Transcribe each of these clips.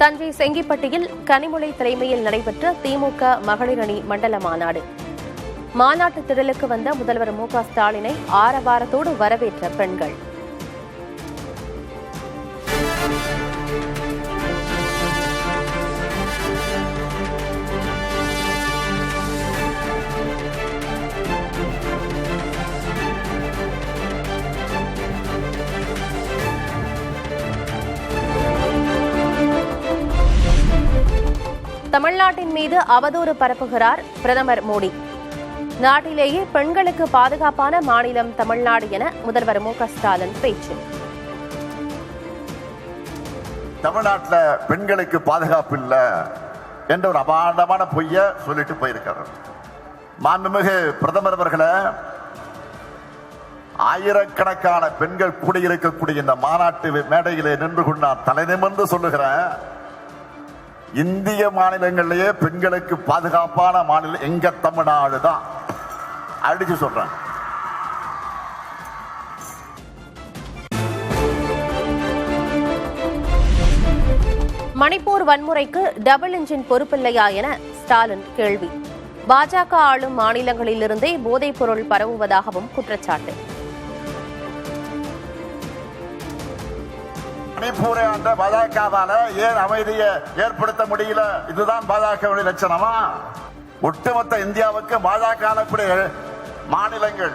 தஞ்சை செங்கிப்பட்டியில் கனிமொழி தலைமையில் நடைபெற்ற திமுக மகளிர் அணி மண்டல மாநாடு. மாநாட்டு திடலுக்கு வந்த முதல்வர் மு.க. ஸ்டாலினை ஆரவாரத்தோடு வரவேற்ற பெண்கள். தமிழ்நாட்டின் மீது அவதூறு பரப்புகிறார் பிரதமர் மோடி. நாட்டிலேயே பெண்களுக்கு பாதுகாப்பான மாநிலம் தமிழ்நாடு என முதல்வர் மு.க. ஸ்டாலின் பேச்சு. தமிழ்நாட்டில் பெண்களுக்கு பாதுகாப்பு இல்லை என்ற ஒரு அபாண்டமான பொய்ய சொல்லிட்டு போயிருக்காரு. மாண்புமிகு பிரதமர் அவர்களே, ஆயிரக்கணக்கான பெண்கள் கூடியிருக்கக்கூடிய இந்த மாநாட்டு மேடையிலே நின்று கொண்டு நான் தலைநிமிர்ந்து சொல்லுகிறேன், இந்திய மாநிலங்களிலேயே பெண்களுக்கு பாதுகாப்பான மாநிலம் எங்க தமிழ்நாடு தான். அடிச்சு சொல்றேன். மணிப்பூர் வன்முறைக்கு டபுள் இன்ஜின் பொறுப்பில்லையா என ஸ்டாலின் கேள்வி. பாஜக ஆளும் மாநிலங்களிலிருந்தே போதைப் பொருள் பரவுவதாகவும் குற்றச்சாட்டு. மணிப்பூரை ஆண்ட பாஜகவால ஏன் அமைதியை ஏற்படுத்த முடியல? இதுதான் பாஜக லட்சணமா? ஒட்டுமொத்த இந்தியாவுக்கு பாஜக மாநிலங்கள்,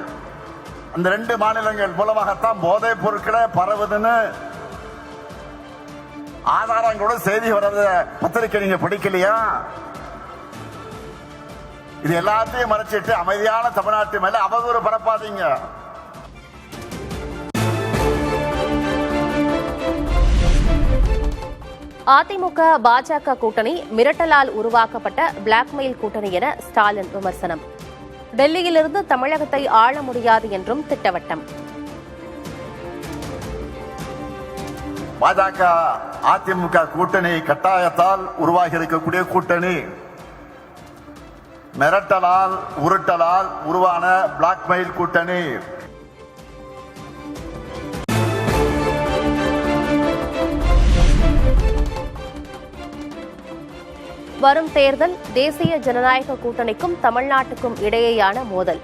அந்த 2 மாநிலங்கள் மூலமாகத்தான் போதைப் பொருட்களை பரவுதுன்னு ஆதாரங்களோட செய்தி வர்றது பத்திரிகை நீங்க படிக்கலையா? இது எல்லாத்தையும் மறைச்சிட்டு அமைதியான தமிழ்நாட்டு மேல அவதூறு பரப்பாதீங்க. அதிமுக பாஜக கூட்டணி மிரட்டலால் உருவாக்கப்பட்ட பிளாக்மெயில் கூட்டணி என ஸ்டாலின் விமர்சனம். டெல்லியிலிருந்து தமிழகத்தை ஆள முடியாது என்றும் திட்டவட்டம். பாஜக அதிமுக கூட்டணி கட்டாயத்தால் உருவாகி இருக்கக்கூடிய கூட்டணி, மிரட்டலால் உருட்டலால் உருவான பிளாக்மெயில் கூட்டணி. வரும் தேர்தல் தேசிய ஜனநாயக கூட்டணிக்கும் தமிழ்நாட்டுக்கும் இடையேயான மோதல்.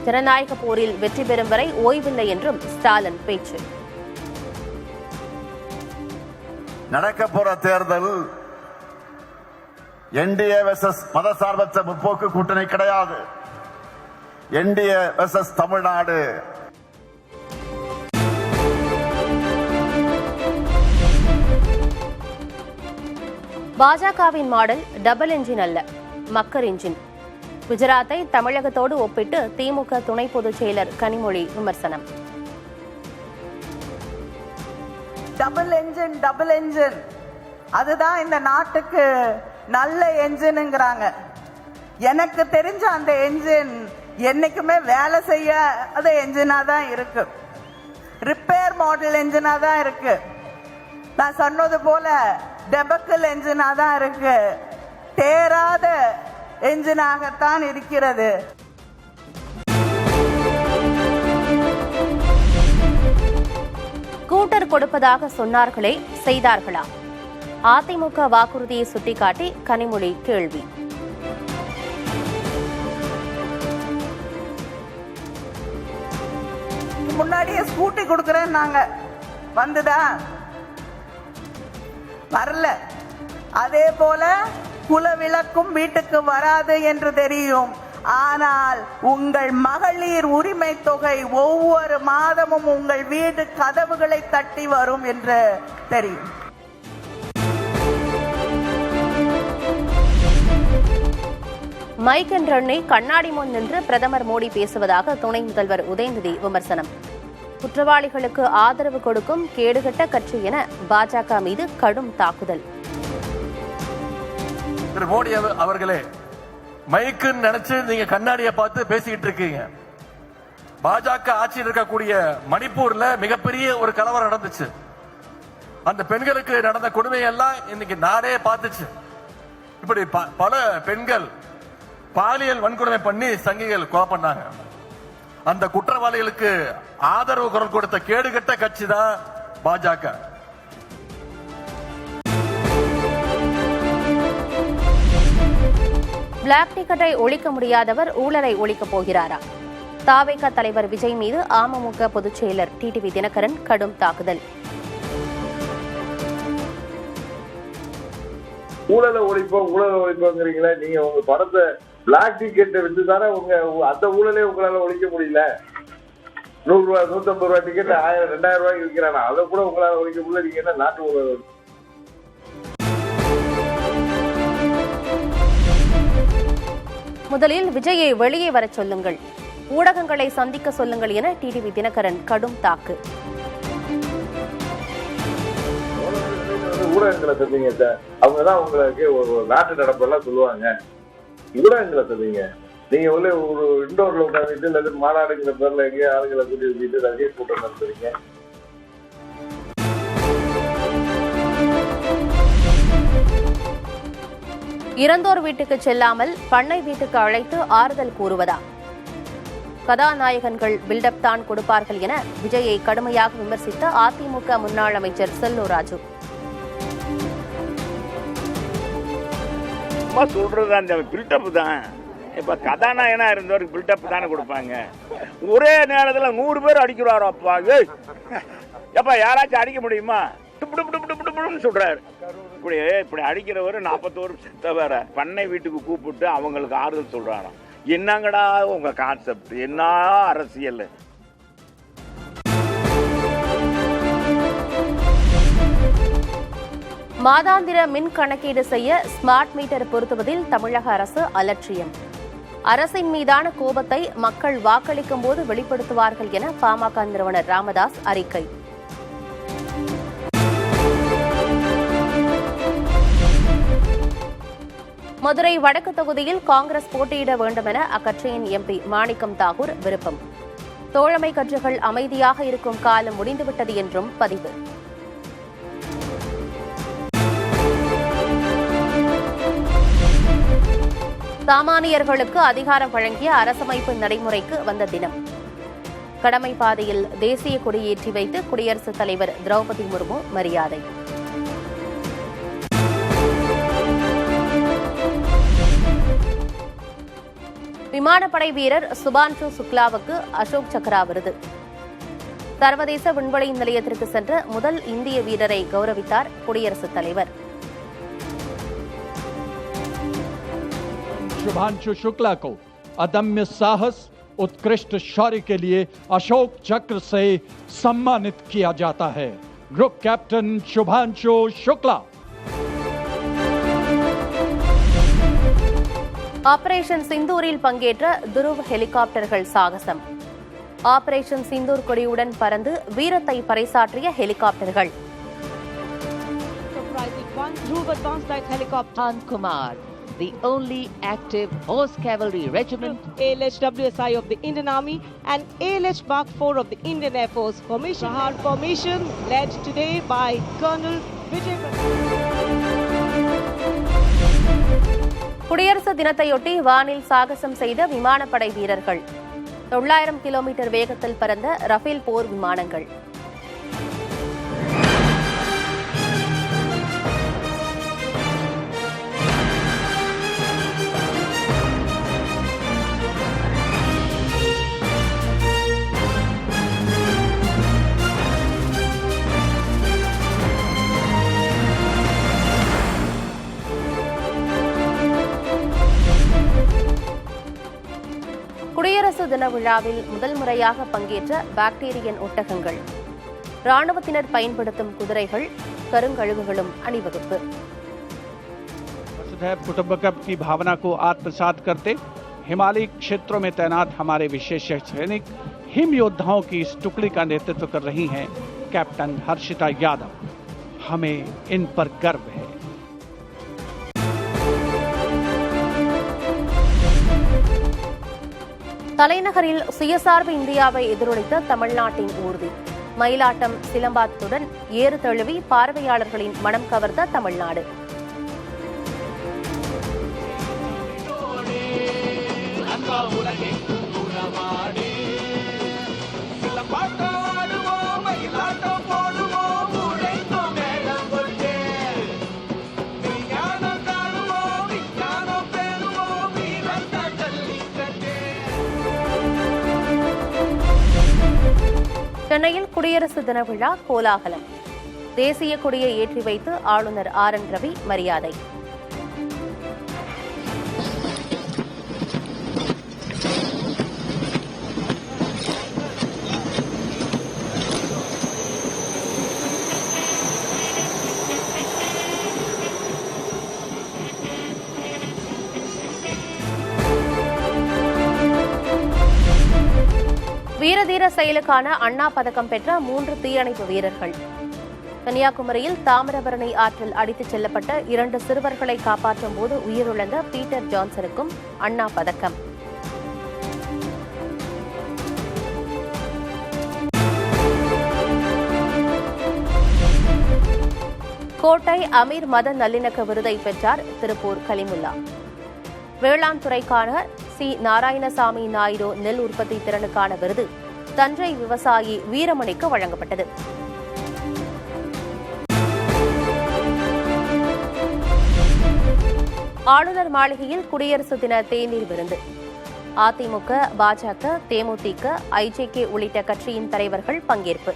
ஜனநாயக போரில் வெற்றி பெறும் வரை ஓய்வில்லை என்றும் ஸ்டாலின் பேச்சு. நடக்க போற தேர்தல் என்டிஏ வெர்சஸ் மதசார்பற்ற முற்போக்கு கூட்டணி கிடையாது. NDA versus Tamil Nadu. பாஜகவின் மாடல் டபுள் இன்ஜின் அல்ல, மக்கர் இன்ஜின். குஜராத்தை தமிழகத்தோடு ஒப்பிட்டு திமுக துணை பொதுச் செயலர் கனிமொழி விமர்சனம். டபுள் என்ஜின் அதுதான் இந்த நாட்டுக்கு நல்ல என்ஜின்ங்கிறாங்க. எனக்கு தெரிஞ்ச அந்த என்ஜின் என்னைக்குமே வேலை செய்ய அது என்ஜினா தான் இருக்கு, ரிப்பேர் மாடல் என்ஜினா தான் இருக்கு. நான் சொன்னது போல டெபக்கல் என்ஜினா தான் இருக்கு, தேராத என்ஜினாகத்தான் இருக்கிறது. கூட்டர் கொடுப்பதாக சொன்னார்களே, செய்தார்களா? அதிமுக வாக்குறுதியை சுட்டிக்காட்டி கனிமொழி கேள்வி. முன்னாடியே ஸ்கூட்டி கொடுக்கறேன் நாங்க, வந்துதா? வரல. அதே போல குலவிளக்கும் வீட்டுக்கு வராது என்று தெரியும். ஆனால் உங்கள் மகளிர் உரிமை தொகை ஒவ்வொரு மாதமும் உங்கள் வீடு கதவுகளை தட்டி வரும் என்று தெரியும். மைக் என்ற கண்ணாடி முன் நின்று பிரதமர் மோடி பேசுவதாக துணை முதல்வர் உதயநிதி விமர்சனம். குற்றவாளிகளுக்கு ஆதரவு கொடுக்கும் கேடுகட்ட கட்சி என பாஜக மீது கடும் தாக்குதல். திரு மோடி அவர்களே, மைக்குன்னு நினைச்சு நீங்க கண்ணாடியை பார்த்து பேசிக்கிட்டு இருக்கீங்க. பாஜக ஆட்சியில் இருக்கக்கூடிய மணிப்பூர்ல மிகப்பெரிய ஒரு கலவரம் நடந்துச்சு. அந்த பெண்களுக்கு நடந்த கொடுமையெல்லாம் இன்னைக்கு நாடே பார்த்துச்சு. இப்படி பல பெண்கள் பாலியல் வன்கொடுமை பண்ணி சங்கிகள் கொலை பண்ணாங்க. அந்த குற்றவாளிகளுக்கு ஆதரவு குரல் கொடுத்த கேடுகட்ட கட்சி தான் பாஜக. பிளாக் டிக்கெட்டை ஒழிக்க முடியாதவர் ஊழலை ஒழிக்கப் போகிறாரா? தாவேக தலைவர் விஜய் மீது அமமுக பொதுச் செயலர் டிடிவி தினகரன் கடும் தாக்குதல். ஊழலை ஒழிப்போங்கிறீங்களா? நீங்க உங்க படத்தை பிளாக் டிக்கெட்டை வச்சு தானே அந்த ஊழலே உங்களால ஒழிக்க முடியல. 100 ரூபாய் 150 ரூபாய் டிக்கெட் 1000 2000 ரூபாய்க்கு விற்கிறானா? அதை கூட உங்களால ஒழிக்க முடியல. நீங்க என்ன நாட்டு ஊழல்? முதலில் விஜயை வெளியே வரச் சொல்லுங்கள், ஊடகங்களை சந்திக்க சொல்லுங்கள் என டிடிவி தினகரன் கடும் தாக்கு. ஊடகங்களை சந்திங்க சார், அவங்கதான் உங்களுக்கு ஒரு நாட்டு நடப்பெல்லாம் சொல்லுவாங்க. ஊடகங்களை சந்திங்க. நீங்க ஒரு இண்டோர்ல உட்காந்துட்டு அல்லது மாநாடுங்கிற பேர்ல எங்கேயோ ஆளுங்களை கூட்டி வச்சுட்டு ரசிகர் கூட்டம் நடத்துறீங்க. இறந்தோர் வீட்டுக்கு செல்லாமல் பண்ணை வீட்டுக்கு அழைத்து ஆறுதல் கூறுவதா? கதாநாயகன்கள் பில்டப் தான் கொடுப்பார்கள் என விஜயை கடுமையாக விமர்சித்த அதிமுக முன்னாள் அமைச்சர் செல்லூர் ராஜு. சொல்றது அந்த பில்டப் தான். இப்ப கதாநாயகனா இருந்தவருக்கு பில்டப் தானே கொடுப்பாங்க. ஒரே நேரத்துல 100 பேர் அடிக்கிறாரோ அப்பா. எப்ப யாராச்சும் அடிக்க முடியுமா? சொல்றாரு. இப்படி அடிக்கிறவர் 41 செத்தவர பண்ணை வீட்டுக்கு கூப்பிட்டு அவங்களுக்கு ஆறுதல் சொல்றாராம். என்னங்கடா உங்க கான்செப்ட்? என்ன அரசியல்? மாதாந்திர மின் கணக்கீடு செய்ய ஸ்மார்ட் மீட்டர் பொருத்துவதில் தமிழக அரசு அலட்சியம். அரசின் மீதான கோபத்தை மக்கள் வாக்களிக்கும் போது வெளிப்படுத்துவார்கள் என பாமக நிறுவனர் ராமதாஸ் அறிக்கை. மதுரை வடக்கு தொகுதியில் காங்கிரஸ் போட்டியிட வேண்டும் என அக்கட்சியின் எம்பி மாணிக்கம் தாகூர் விருப்பம். தோழமை கட்சிகள் அமைதியாக இருக்கும் காலம் முடிந்துவிட்டது என்றும் பதிவு. சாமானியர்களுக்கு அதிகாரம் வழங்கிய அரசமைப்பு நடைமுறைக்கு வந்த தினம். கடமை பாதையில் தேசிய கொடியேற்றி வைத்து குடியரசுத் தலைவர் திரௌபதி முர்மு மரியாதை. விமானப்படை வீரர் சுபான்ஷு சுக்லாவுக்கு அசோக் சக்ரா விருது. சர்வதேச விண்வெளி நிலையத்திற்கு சென்ற முதல் இந்திய வீரரை கௌரவித்தார் குடியரசுத் தலைவர். शुभांशु शुक्ला को अदम्य साहस उत्कृष्ट शौर्य के लिए अशोक चक्र से सम्मानित किया जाता है. Group captain Shubhanshu Shukla. Operation சிந்தூரில் பங்கேற்ற துருவ் ஹெலிகாப்டர்கள் சாகசம். ஆபரேஷன் சிந்தூர் கொடியுடன் பறந்து வீரத்தை பறைசாற்றிய ஹெலிகாப்டர்கள். The only active horse cavalry regiment, ALH-WSI of the Indian Army and ALH Mark 4 of the Indian Air Force formation led today by Colonel Vijay. குடியரசு தினத்தையொட்டி வானில் சாகசம் செய்த விமானப்படை வீரர்கள். 900 கிலோமீட்டர் வேகத்தில் பறந்த ரஃபேல் போர் விமானங்கள். குடியரசு தின விழாவில் முதல் முறையாக பங்கேற்ற பாக்டீரியன் ஒட்டகங்கள். ராணுவத்தினர் பயன்படுத்தும் குதிரைகள், கருங்கழுகுகளும் அணிவகுப்பு. वसुधैव कुटुंबकम की भावना को आत्मसात करते हिमालयी क्षेत्रों में तैनात हमारे विशेष सैनिक हिम योद्धाओं की इस टुकड़ी का नेतृत्व कर रही हैं कैप्टन हर्षिता यादव. हमें इन पर गर्व है. தலைநகரில் சுயசார்பு இந்தியாவை எதிரொலித்த தமிழ்நாட்டின் ஊர்தி. மயிலாட்டம், சிலம்பாட்டத்துடன் ஏறு தழுவி பார்வையாளர்களின் மனம் கவர்ந்த தமிழ்நாடு. சென்னையில் குடியரசு தின விழா கோலாகலம். தேசிய கொடியை ஏற்றி வைத்து ஆளுநர் RN ரவி மரியாதை. வீரதீர செயலுக்கான அண்ணா பதக்கம் பெற்ற 3 தீயணைப்பு வீரர்கள். கன்னியாகுமரியில் தாமிரபரணி ஆற்றில் அடித்துச் செல்லப்பட்ட 2 சிறுவர்களை காப்பாற்றும் போது உயிரிழந்த பீட்டர் ஜான்சனுக்கும் அண்ணா பதக்கம். கோட்டை அமீர் மத நல்லிணக்க விருதை பெற்றார் திருப்பூர் கலிமுல்லா. வேளாண் துறைக்கான சி. நாராயணசாமி நாயுடு நெல் உற்பத்தி திறனுக்கான விருது தஞ்சை விவசாயி வீரமணிக்கு வழங்கப்பட்டது. ஆளுநர் மாளிகையில் குடியரசு தின தேநீர் விருந்து. அதிமுக, பாஜக, தேமுதிக, IJK உள்ளிட்ட கட்சியின் தலைவர்கள் பங்கேற்பு.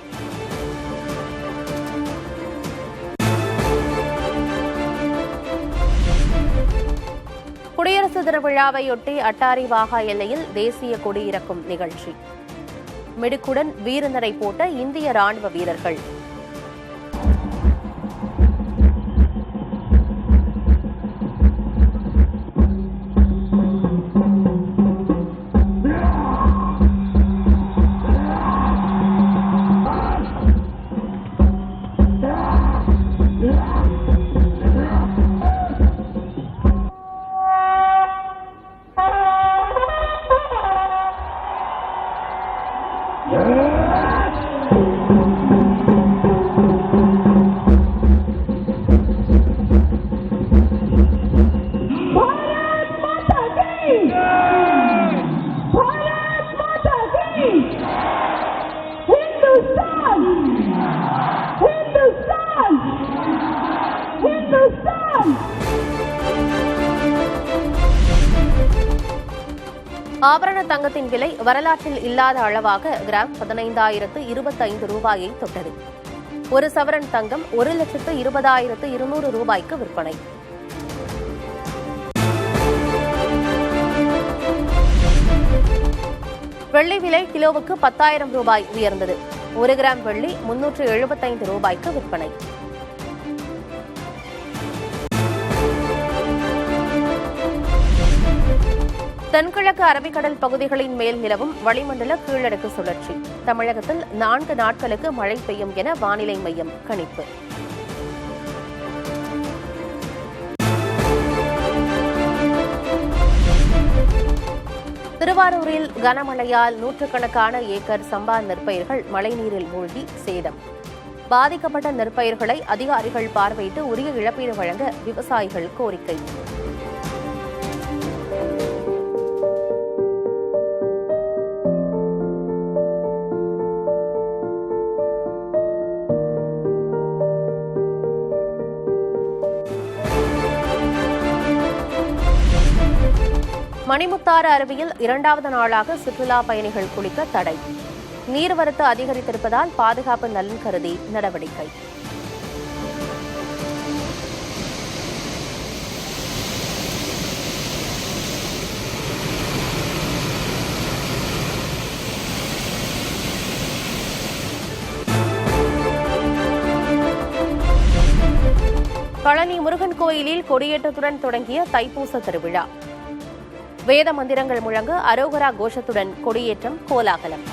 குடியரசு தின விழாவையொட்டி அட்டாரி வாகா எல்லையில் தேசிய கொடி இறக்கும் நிகழ்ச்சி. மிடுக்குடன் வீரநடை போட்ட இந்திய ராணுவ வீரர்கள். ஆபரண தங்கத்தின் விலை வரலாற்றில் இல்லாத அளவாக கிராம் 15,025 ரூபாயை தொட்டது. ஒரு சவரன் தங்கம் 1,20,200 ரூபாய்க்கு விற்பனை. வெள்ளி விலை கிலோவுக்கு 10,000 ரூபாய் உயர்ந்தது. 1 கிராம் வெள்ளி 375 ரூபாய்க்கு விற்பனை. தென்கிழக்கு அரபிக்கடல் பகுதிகளின் மேல் நிலவும் வளிமண்டல கீழடுக்கு சுழற்சி. தமிழகத்தில் 4 நாட்களுக்கு மழை பெய்யும் என வானிலை மையம் கணிப்பு. திருவாரூரில் கனமழையால் நூற்றுக்கணக்கான ஏக்கர் சம்பா நெற்பயிர்கள் மழைநீரில் மூழ்கி சேதம். பாதிக்கப்பட்ட நெற்பயிர்களை அதிகாரிகள் பார்வையிட்டு உரிய இழப்பீடு வழங்க விவசாயிகள் கோரிக்கை. மணிமுத்தாறு அருவியில் 2வது நாளாக சுற்றுலா பயணிகள் குளிக்க தடை. நீர்வரத்து அதிகரித்திருப்பதால் பாதுகாப்பு நலன் கருதி நடவடிக்கை. பழனி முருகன் கோயிலில் கொடியேற்றத்துடன் தொடங்கிய தைப்பூச திருவிழா. வேத மந்திரங்கள் முழங்க அரோகரா கோஷத்துடன் கொடியேற்றம் கோலாகலம்.